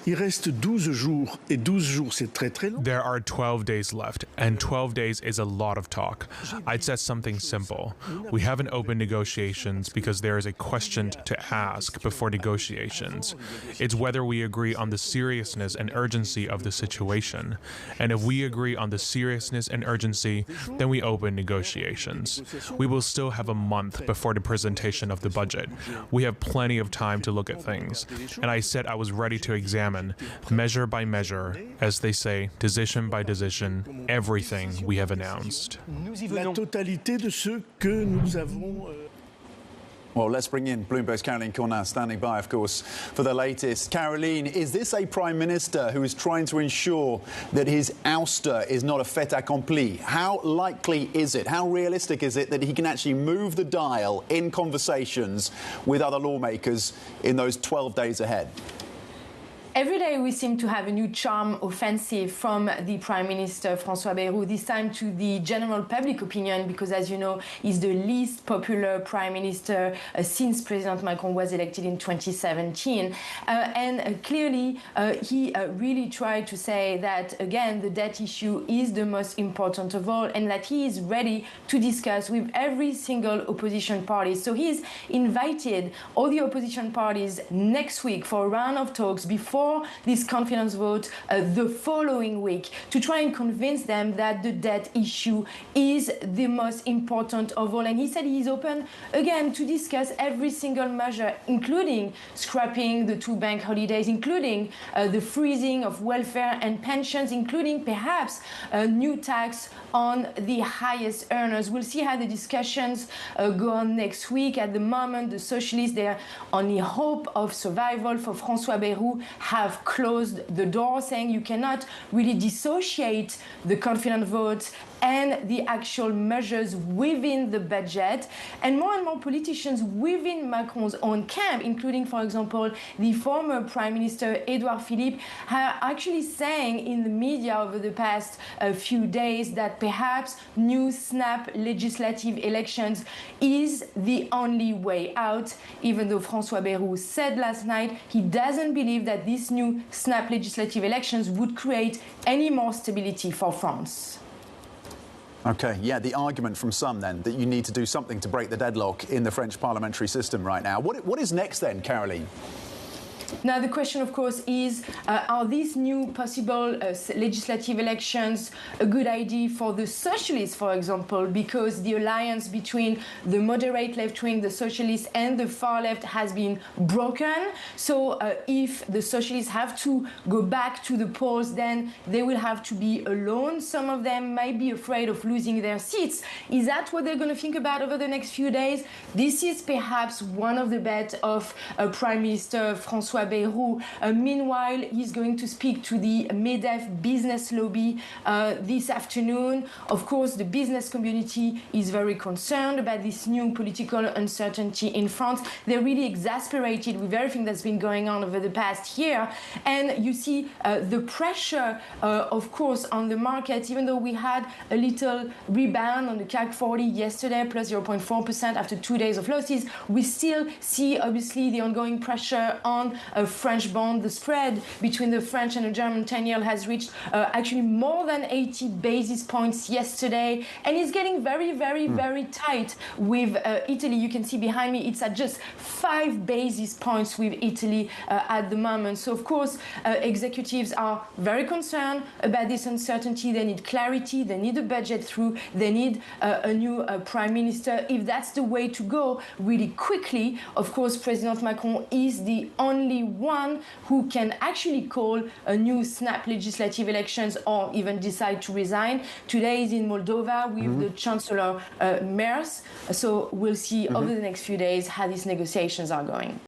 Il reste 12 jours, et 12 jours, c'est très très long. There are 12 days left, and 12 days is a lot of talk. I'd say something simple. We haven't opened negotiations because there is a question to ask before negotiations. It's whether we agree on the seriousness and urgency of the situation. And if we agree on the seriousness and urgency, then we open negotiations. We will still have a month before the presentation of the budget. We have plenty of time to look at things. And I said I was ready to examine, measure by measure, as they say, decision by decision, everything we have announced. La totalité de ce que nous avons. Well, let's bring in Bloomberg's Connan, standing by, of course, for the latest. Caroline, is this a Prime Minister who is trying to ensure that his ouster is not a fait accompli? How likely is it, how realistic is it that he can actually move the dial in conversations with other lawmakers in those 12 days ahead? Every day we seem to have a new charm offensive from the Prime Minister Francois Bayrou, this time to the general public opinion, because as you know, he's the least popular Prime Minister since President Macron was elected in 2017. Clearly, he really tried to say that, again, the debt issue is the most important of all, and that he is ready to discuss with every single opposition party. So he's invited all the opposition parties next week for a round of talks before this confidence vote the following week, to try and convince them that the debt issue is the most important of all. And he said he's open again to discuss every single measure, including scrapping the 2 bank holidays, including the freezing of welfare and pensions, including perhaps a new tax on the highest earners. We'll see how the discussions go on next week. At the moment, the socialists, their only hope of survival for Francois Bayrou, have closed the door, saying you cannot really dissociate the confidence vote and the actual measures within the budget. And more politicians within Macron's own camp, including, for example, the former Prime Minister Edouard Philippe, are actually saying in the media over the past few days that perhaps new snap legislative elections is the only way out, even though Francois Bayrou said last night he doesn't believe that these new snap legislative elections would create any more stability for France. OK, yeah, the argument from some, then, that you need to do something to break the deadlock in the French parliamentary system right now. What is next, then, Caroline? Now, the question, of course, is are these new possible legislative elections a good idea for the socialists, for example, because the alliance between the moderate left-wing, the socialists, and the far left has been broken. So if the socialists have to go back to the polls, then they will have to be alone. Some of them might be afraid of losing their seats. Is that what they're going to think about over the next few days? This is perhaps one of the bets of Prime Minister Francois Bayrou. Meanwhile, he's going to speak to the MEDEF business lobby this afternoon. Of course, the business community is very concerned about this new political uncertainty in France. They're really exasperated with everything that's been going on over the past year. And you see the pressure, of course, on the market, even though we had a little rebound on the CAC 40 yesterday, plus 0.4% after 2 days of losses, we still see, obviously, the ongoing pressure on a French bond. The spread between the French and the German 10-year has reached actually more than 80 basis points yesterday, and it's getting very tight with Italy. You can see behind me it's at just 5 basis points with Italy at the moment. So of course executives are very concerned about this uncertainty. They need clarity, they need a budget through, they need a new prime minister. If that's the way to go really quickly, of course President Macron is the only one who can actually call a new snap legislative elections or even decide to resign. Today is in Moldova with the Chancellor Merz. So we'll see over the next few days how these negotiations are going.